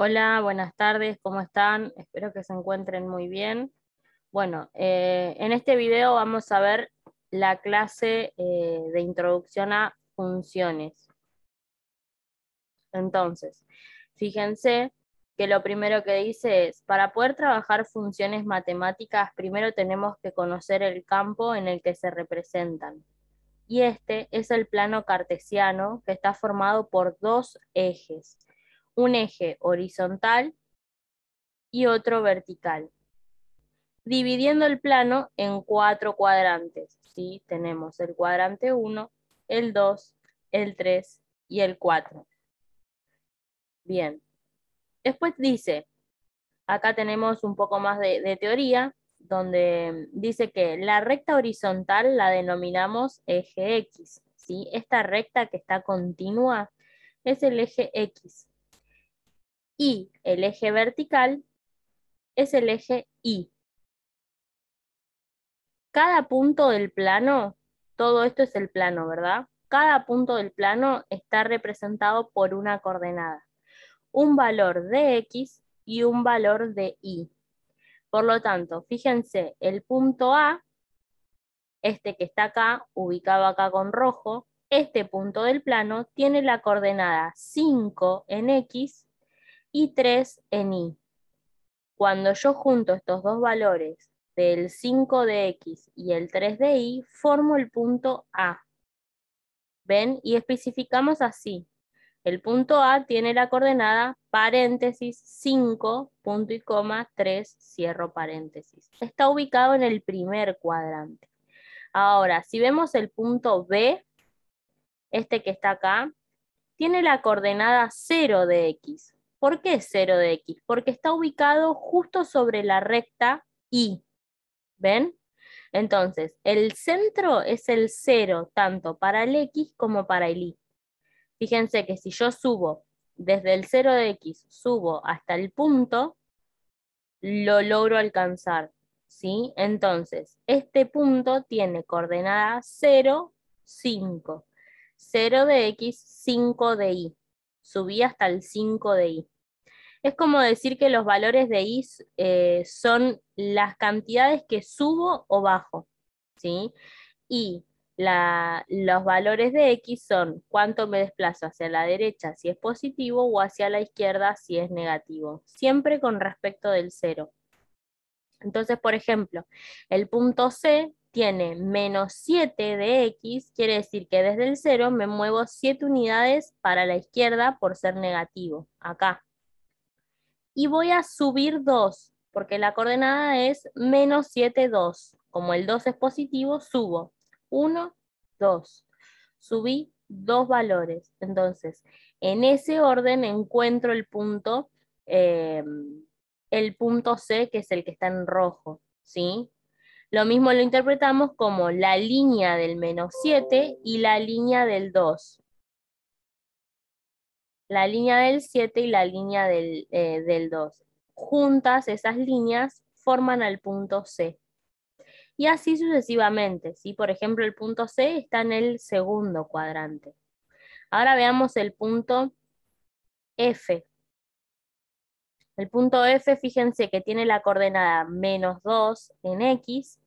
Hola, buenas tardes, ¿cómo están? Espero que se encuentren muy bien. Bueno, en este video vamos a ver la clase de introducción a funciones. Entonces, fíjense que lo primero que dice es, para poder trabajar funciones matemáticas, primero tenemos que conocer el campo en el que se representan. Y este es el plano cartesiano que está formado por dos ejes, un eje horizontal y otro vertical, dividiendo el plano en cuatro cuadrantes, ¿sí? Tenemos el cuadrante 1, el 2, el 3 y el 4. Bien, después dice, acá tenemos un poco más de teoría, donde dice que la recta horizontal la denominamos eje X, ¿sí? Esta recta que está continua es el eje X, y el eje vertical es el eje Y. Cada punto del plano, todo esto es el plano, ¿verdad? Cada punto del plano está representado por una coordenada, un valor de X y un valor de Y. Por lo tanto, fíjense, el punto A, este que está acá, ubicado acá con rojo, este punto del plano tiene la coordenada 5 en X y 3 en Y. Cuando yo junto estos dos valores del 5 de X y el 3 de Y, formo el punto A. ¿Ven? Y especificamos así. El punto A tiene la coordenada paréntesis 5, punto y coma, 3, cierro paréntesis. Está ubicado en el primer cuadrante. Ahora, si vemos el punto B, este que está acá, tiene la coordenada 0 de X. ¿Por qué 0 de X? Porque está ubicado justo sobre la recta Y. ¿Ven? Entonces, el centro es el 0 tanto para el X como para el Y. Fíjense que si yo subo desde el 0 de X, subo hasta el punto, lo logro alcanzar, ¿sí? Entonces, este punto tiene coordenada 0, 5. 0 de X, 5 de Y. Subí hasta el 5 de Y. Es como decir que los valores de Y son las cantidades que subo o bajo, ¿sí? Y los valores de X son cuánto me desplazo hacia la derecha si es positivo o hacia la izquierda si es negativo, siempre con respecto del cero. Entonces, por ejemplo, el punto C tiene menos 7 de X, quiere decir que desde el 0 me muevo 7 unidades para la izquierda por ser negativo, acá. Y voy a subir 2, porque la coordenada es menos 7, 2. Como el 2 es positivo, subo 1, 2. Subí dos valores. Entonces, en ese orden encuentro eh, el punto C, que es el que está en rojo, ¿sí? Lo mismo lo interpretamos como la línea del menos 7 y la línea del 2. La línea del 7 y la línea del 2. Juntas esas líneas forman al punto C. Y así sucesivamente, ¿sí? Por ejemplo, el punto C está en el segundo cuadrante. Ahora veamos el punto F. El punto F, fíjense que tiene la coordenada menos 2 en X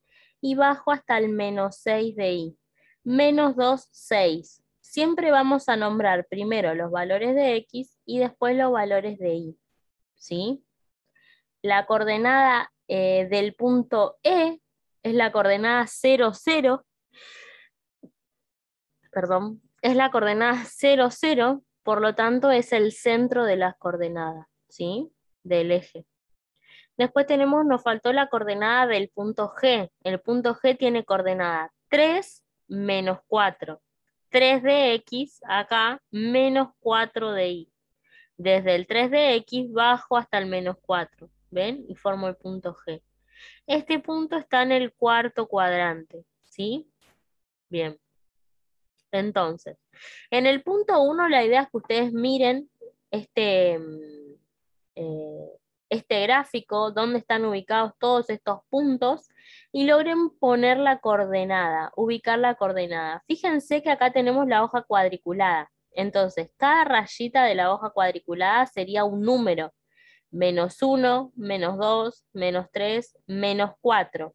y bajo hasta el menos 6 de Y. Menos 2, 6. Siempre vamos a nombrar primero los valores de X y después los valores de Y, ¿sí? La coordenada del punto E es la coordenada 0, 0, perdón, es la coordenada 0, 0, por lo tanto es el centro de las coordenadas, ¿sí? Del eje. Después tenemos, nos faltó la coordenada del punto G. El punto G tiene coordenada 3 menos 4. 3 de X acá, menos 4 de Y. Desde el 3 de X bajo hasta el menos 4. ¿Ven? Y formo el punto G. Este punto está en el cuarto cuadrante, ¿sí? Bien. Entonces, en el punto 1 la idea es que ustedes miren este, eh, este gráfico, dónde están ubicados todos estos puntos y logren poner la coordenada, ubicar la coordenada. Fíjense que acá tenemos la hoja cuadriculada. Entonces, cada rayita de la hoja cuadriculada sería un número. -1, -2, -3, -4.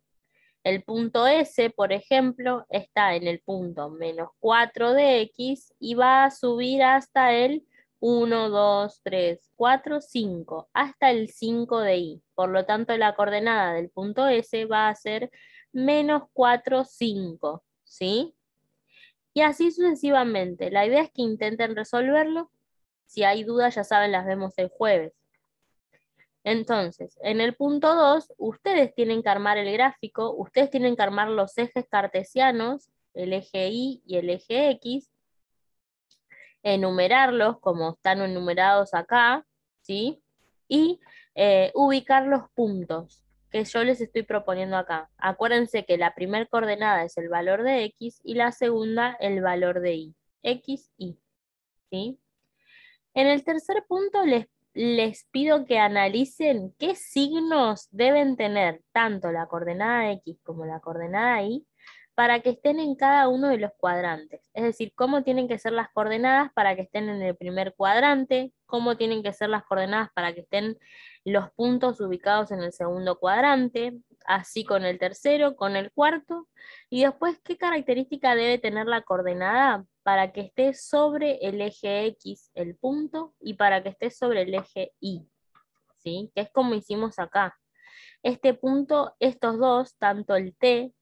El punto S, por ejemplo, está en el punto -4 de X y va a subir hasta el 1, 2, 3, 4, 5, hasta el 5 de Y. Por lo tanto, la coordenada del punto S va a ser -4, 5, ¿sí? Y así sucesivamente. La idea es que intenten resolverlo. Si hay dudas, ya saben, las vemos el jueves. Entonces, en el punto 2, ustedes tienen que armar el gráfico, ustedes tienen que armar los ejes cartesianos, el eje Y y el eje X, enumerarlos como están enumerados acá, ¿sí? Y ubicar los puntos que yo les estoy proponiendo acá. Acuérdense que la primera coordenada es el valor de X y la segunda el valor de Y. X, Y, ¿sí? En el tercer punto les pido que analicen qué signos deben tener tanto la coordenada X como la coordenada Y para que estén en cada uno de los cuadrantes. Es decir, cómo tienen que ser las coordenadas para que estén en el primer cuadrante, cómo tienen que ser las coordenadas para que estén los puntos ubicados en el segundo cuadrante, así con el tercero, con el cuarto, y después qué característica debe tener la coordenada para que esté sobre el eje X el punto y para que esté sobre el eje Y, ¿sí? Que es como hicimos acá. Este punto, estos dos, tanto el T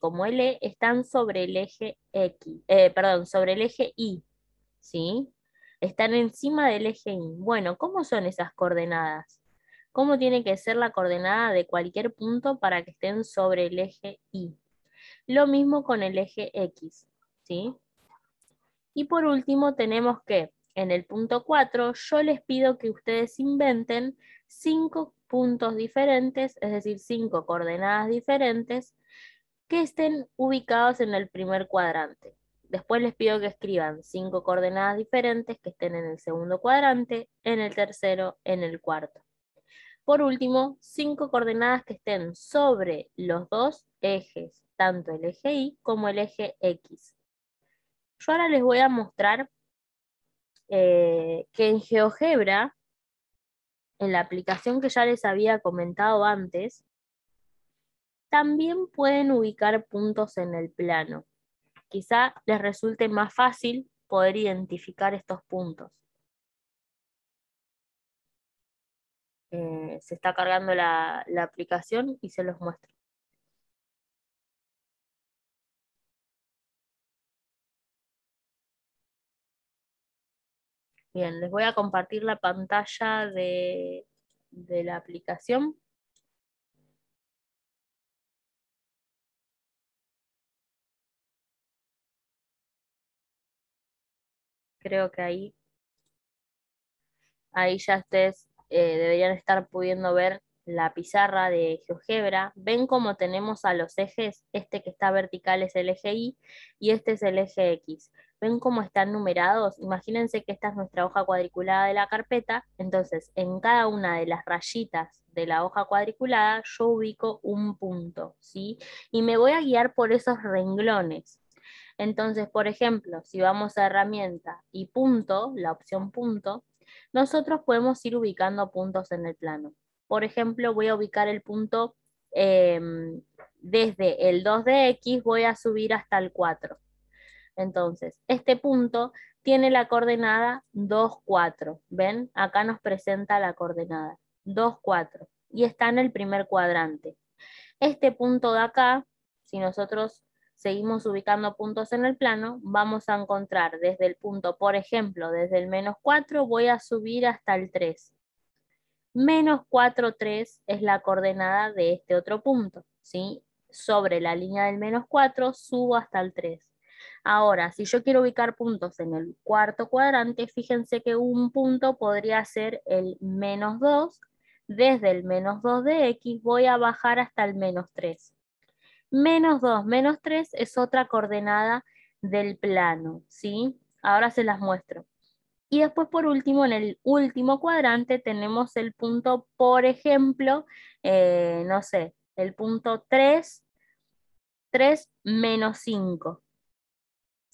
como el E, están sobre el eje X, perdón, sobre el eje Y, ¿sí? Están encima del eje Y. Bueno, ¿cómo son esas coordenadas? ¿Cómo tiene que ser la coordenada de cualquier punto para que estén sobre el eje Y? Lo mismo con el eje X, ¿sí? Y por último tenemos que en el punto 4 yo les pido que ustedes inventen 5 puntos diferentes, es decir, 5 coordenadas diferentes que estén ubicados en el primer cuadrante. Después les pido que escriban 5 coordenadas diferentes que estén en el segundo cuadrante, en el tercero, en el cuarto. Por último, 5 coordenadas que estén sobre los dos ejes, tanto el eje Y como el eje X. Yo ahora les voy a mostrar que en GeoGebra, en la aplicación que ya les había comentado antes, también pueden ubicar puntos en el plano. Quizá les resulte más fácil poder identificar estos puntos. Se está cargando la aplicación y se los muestro. Bien, les voy a compartir la pantalla de la aplicación. Creo que ahí ya ustedes deberían estar pudiendo ver la pizarra de GeoGebra. Ven cómo tenemos a los ejes, este que está vertical es el eje Y y este es el eje X. ¿Ven cómo están numerados? Imagínense que esta es nuestra hoja cuadriculada de la carpeta, entonces en cada una de las rayitas de la hoja cuadriculada yo ubico un punto, ¿sí? Y me voy a guiar por esos renglones. Entonces, por ejemplo, si vamos a herramienta y punto, la opción punto, nosotros podemos ir ubicando puntos en el plano. Por ejemplo, voy a ubicar el punto desde el 2 de X, voy a subir hasta el 4. Entonces, este punto tiene la coordenada 2, 4. ¿Ven? Acá nos presenta la coordenada 2, 4. Y está en el primer cuadrante. Este punto de acá, si nosotros seguimos ubicando puntos en el plano, vamos a encontrar desde el punto, por ejemplo, desde el -4 voy a subir hasta el 3. -4, 3 es la coordenada de este otro punto, ¿sí? Sobre la línea del -4 subo hasta el 3. Ahora, si yo quiero ubicar puntos en el cuarto cuadrante, fíjense que un punto podría ser el -2. Desde el -2 de X voy a bajar hasta el -3. -2, -3 es otra coordenada del plano, ¿sí? Ahora se las muestro. Y después, por último, en el último cuadrante tenemos el punto, por ejemplo, no sé, el punto 3, 3 -5.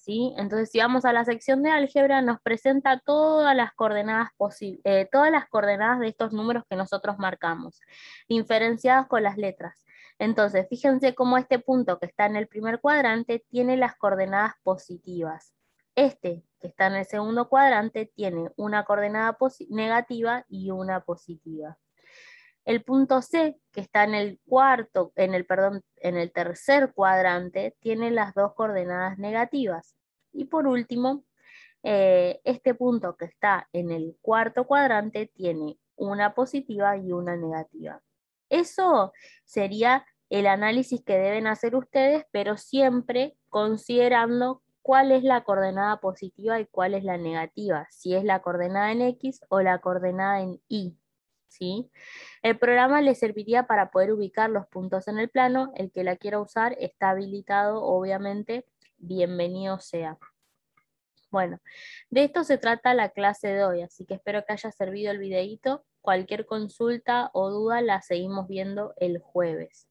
¿sí? Entonces, si vamos a la sección de álgebra, nos presenta todas las coordenadas todas las coordenadas de estos números que nosotros marcamos, diferenciadas con las letras. Entonces, fíjense cómo este punto que está en el primer cuadrante tiene las coordenadas positivas. Este, que está en el segundo cuadrante, tiene una coordenada negativa y una positiva. El punto C, que está en el perdón, en el tercer cuadrante, tiene las dos coordenadas negativas. Y por último, este punto que está en el cuarto cuadrante tiene una positiva y una negativa. Eso sería el análisis que deben hacer ustedes, pero siempre considerando cuál es la coordenada positiva y cuál es la negativa, si es la coordenada en X o la coordenada en Y, ¿sí? El programa le serviría para poder ubicar los puntos en el plano. El que la quiera usar está habilitado, obviamente, bienvenido sea. Bueno, de esto se trata la clase de hoy, así que espero que haya servido el videíto. Cualquier consulta o duda la seguimos viendo el jueves.